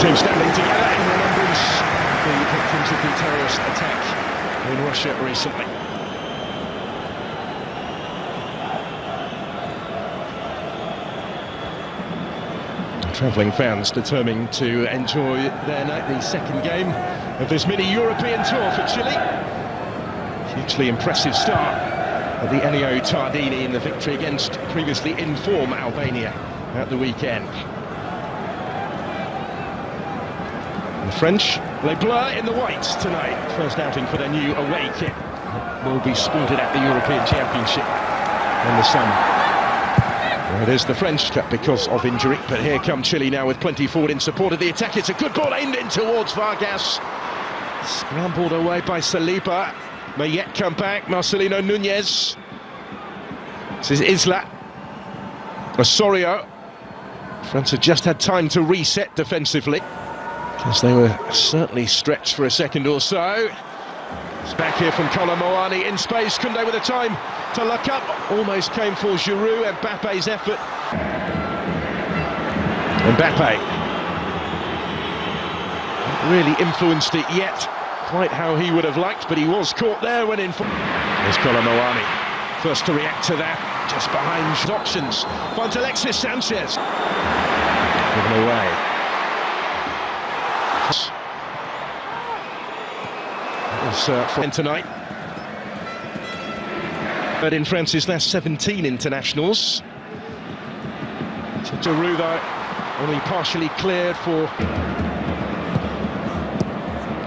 Team standing together in remembrance of the victims of the terrorist attack in Russia recently. Travelling fans determined to enjoy the second game of this mini-European tour for Chile. Hugely impressive start of the Ennio Tardini in the victory against previously in form Albania at the weekend. The French, les Bleus in the whites tonight. First outing for their new away kit. Will be sported at the European Championship in the summer. Well, it is the French Cup because of injury, but here come Chile now with plenty forward in support of the attack. It's a good ball aimed in towards Vargas. Scrambled away by Saliba. May yet come back, Marcelino Núñez. This is Isla. Osorio. France have just had time to reset defensively, because they were certainly stretched for a second or so. It's back here from Kolo Muani in space. Koundé with the time to look up. Almost came for Giroud. Mbappe's effort. Mbappe. Not really influenced it yet, quite how he would have liked, but he was caught there when in. There's Kolo Muani. First to react to that, just behind options. Finds Alexis Sanchez. Given away. For tonight. But in France's last 17 internationals. Giroud though, only partially cleared for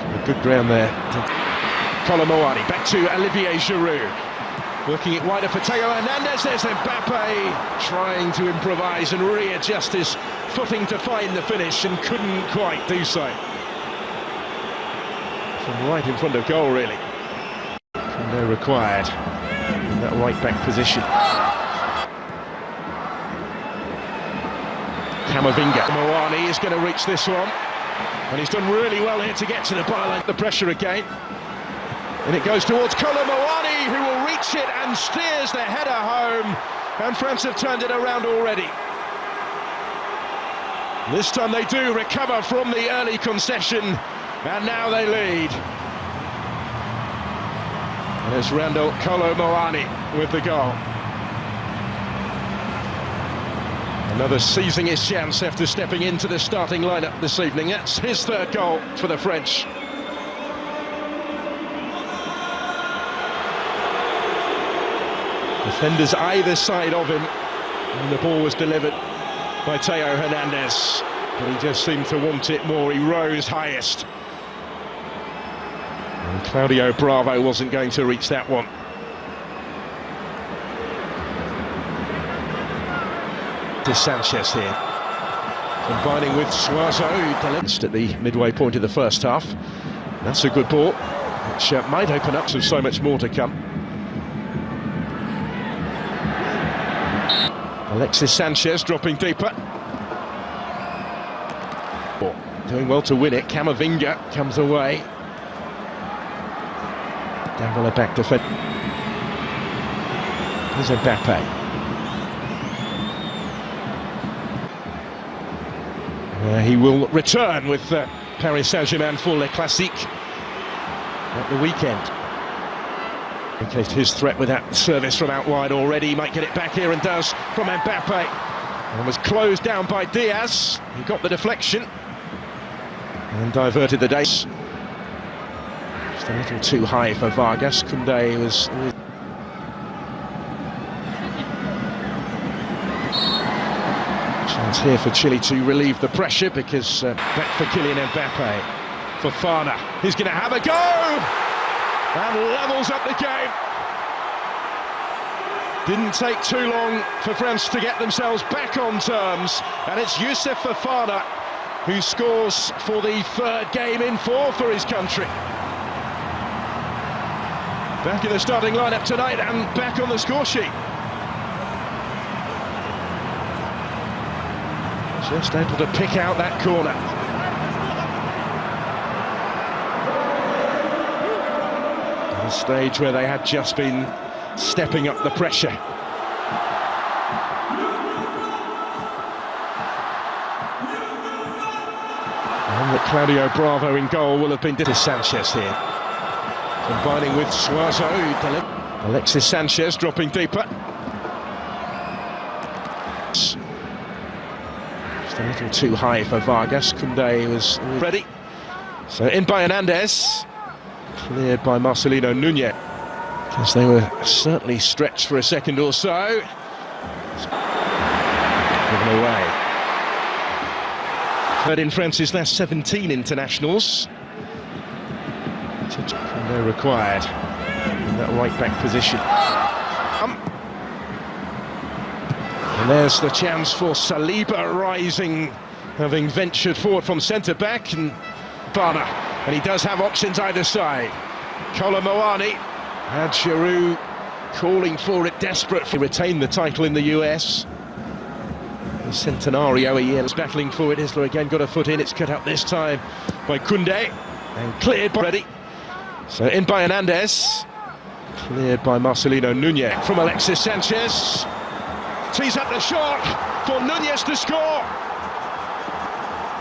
a good ground there. Kolo Muani back to Olivier Giroud. Working it wider for Theo Hernandez. There's Mbappe trying to improvise and readjust his footing to find the finish and couldn't quite do so. From right in front of goal, really. And they're required in that right-back position. Camavinga. Muani is going to reach this one. And he's done really well here to get to the byline. The pressure again. And it goes towards Kolo Muani, who will reach it and steers the header home. And France have turned it around already. This time they do recover from the early concession. And now they lead. And there's Randall Kolo Muani with the goal. Another seizing his chance after stepping into the starting lineup this evening. That's his third goal for the French. Defenders either side of him. And the ball was delivered by Theo Hernandez. But he just seemed to want it more. He rose highest. And Claudio Bravo wasn't going to reach that one. To Sanchez here, combining with Suazo, who at the midway point of the first half. That's a good ball, which might open up so much more to come. Alexis Sanchez dropping deeper. Doing well to win it. Camavinga comes away. Dembele back to defend. Here's Mbappe. He will return with Paris Saint-Germain for Le Classique at the weekend. In case his threat with that service from out wide already, he might get it back here and does from Mbappe. And was closed down by Diaz. He got the deflection and diverted the days. Just a little too high for Vargas. Koundé was chance here for Chile to relieve the pressure, because back for Kylian Mbappe. Fofana, he's going to have a go and levels up the game. Didn't take too long for France to get themselves back on terms, and it's Youssef Fofana who scores for the third game in 4 for his country. Back in the starting lineup tonight and back on the score sheet. Just able to pick out that corner. A stage where they had just been stepping up the pressure. And that Claudio Bravo in goal will have been Sanchez here. Combining with Suazo. Alexis Sanchez dropping deeper. Just a little too high for Vargas. Koundé was ready. So in by Hernandez. Cleared by Marcelino Núñez. Because they were certainly stretched for a second or so. Given away. Third in France's last 17 internationals. They're required in that right back position. And there's the chance for Saliba rising, having ventured forward from centre back, and Bana. And he does have options either side. Kolomoani had Giroud calling for it, desperate to retain the title in the US. The Centenario a year battling for it. Isla again got a foot in. It's cut out this time by Koundé and cleared by ready. So in by Hernandez, cleared by Marcelino Núñez from Alexis Sanchez. Tees up the shot for Núñez to score.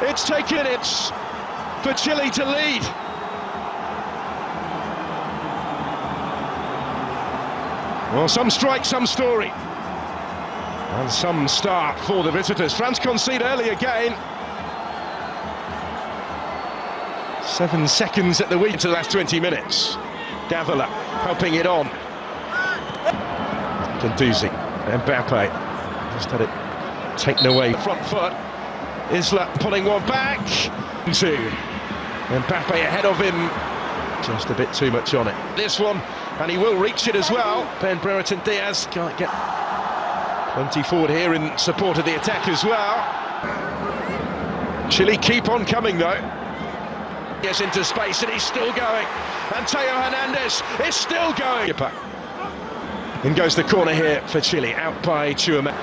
It's taken, it's for Chile to lead. Well, some strike, some story. And some start for the visitors. France concede early again. 7 seconds at the week to the last 20 minutes. Davila helping it on. Gendouzi, Mbappe just had it taken away. Front foot. Isla pulling one back. 2. Mbappe ahead of him. Just a bit too much on it. This one, and he will reach it as well. Ben Brereton Diaz can't get plenty forward here in support of the attack as well. Chile keep on coming though. Yes, into space, and he's still going. And Theo Hernandez is still going. In goes the corner here for Chile, out by Chouameni.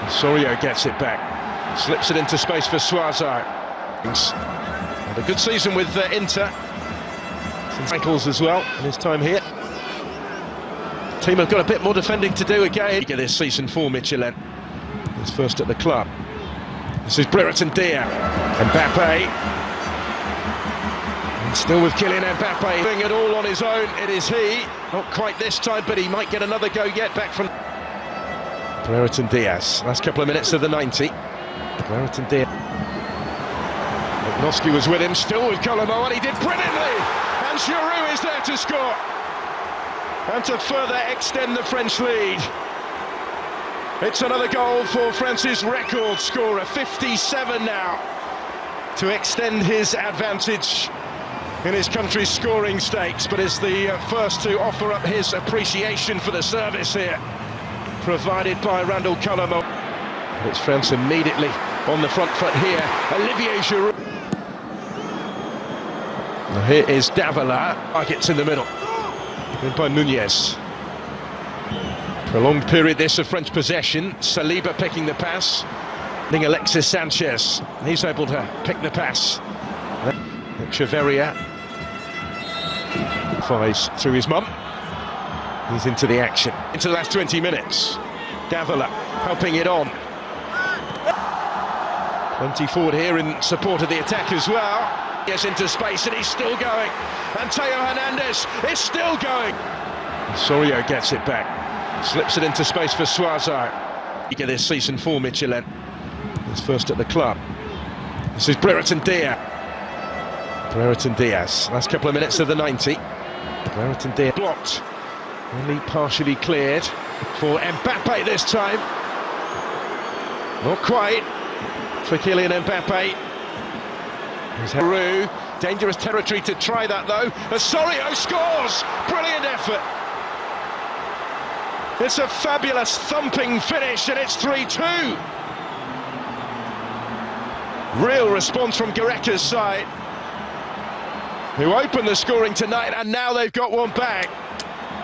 Sorio gets it back, slips it into space for Suazo. And a good season with Inter. Some titles as well in his time here. The team have got a bit more defending to do again. This season for Michelin. He's first at the club. This is Brereton Diaz. Mbappe. Still with Kylian Mbappe, doing it all on his own. It is he, not quite this time, but he might get another go yet. Back from Brereton Diaz. Last couple of minutes of the 90. Brereton Diaz. Noski was with him, still with Kolomo, and he did brilliantly. And Giroud is there to score, and to further extend the French lead. It's another goal for France's record scorer, 57 now, to extend his advantage in his country's scoring stakes, but is the first to offer up his appreciation for the service here, provided by Randall Kolomo. It's France immediately on the front foot here. Olivier Giroud. Now here is Davila. Targets in the middle. In by Núñez. Prolonged period this of French possession. Saliba picking the pass. Alexis Sanchez. He's able to pick the pass. Echeverria flies through his mum. He's into the action. Into the last 20 minutes. Davila helping it on. Plenty forward here in support of the attack as well. Yes, into space, and he's still going. And Theo Hernandez is still going. Sorio gets it back. Slips it into space for Suazo. This season for Michelin. He's first at the club. This is Brereton Diaz. Brereton Diaz. Last couple of minutes of the 90. Brereton Diaz blocked. Only partially cleared for Mbappe this time. Not quite for Kylian Mbappe. Giroud, dangerous territory to try that though. Osorio scores! Brilliant effort. It's a fabulous thumping finish, and it's 3-2. Real response from Gareka's side, who opened the scoring tonight, and now they've got one back.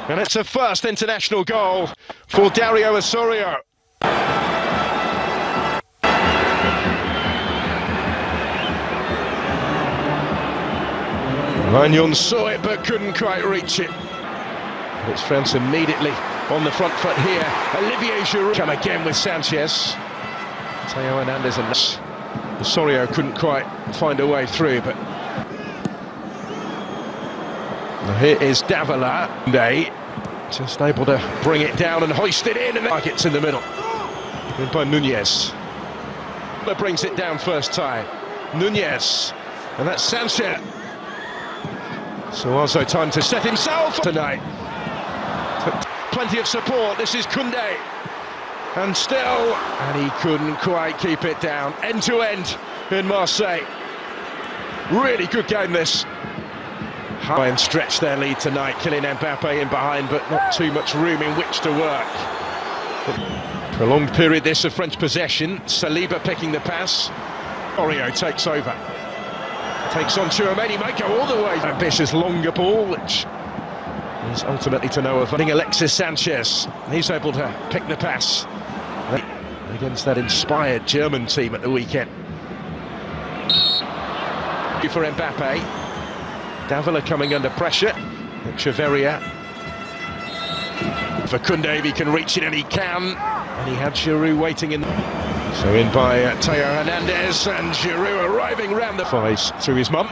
And it's a first international goal for Dario Osorio. Lanyon saw it but couldn't quite reach it. It's France immediately on the front foot here. Olivier Giroud come again with Sanchez. Theo Hernandez and Osorio couldn't quite find a way through, but now here is Davila. Just able to bring it down and hoist it in, and the target's in the middle. In by Nunez. That brings it down first time. Nunez, and that's Sanchez. So also time to set himself tonight. Plenty of support. This is Koundé, and still, and he couldn't quite keep it down. End to end in Marseille. Really good game this. High and stretch their lead tonight. Kylian Mbappe in behind, but not too much room in which to work. Prolonged period this of French possession. Saliba picking the pass. Oreo takes over. Takes on Tchouaméni, might go all the way. Ambitious longer ball, which is ultimately to no avail. Alexis Sanchez, he's able to pick the pass against that inspired German team at the weekend. For Mbappe. Davila coming under pressure. Echeverria. For Koundé, if he can reach it, and he can. And he had Giroud waiting in. So in by Theo Hernandez, and Giroud arriving round the fives through his mum.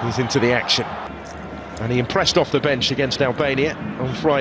He's into the action. And he impressed off the bench against Albania on Friday.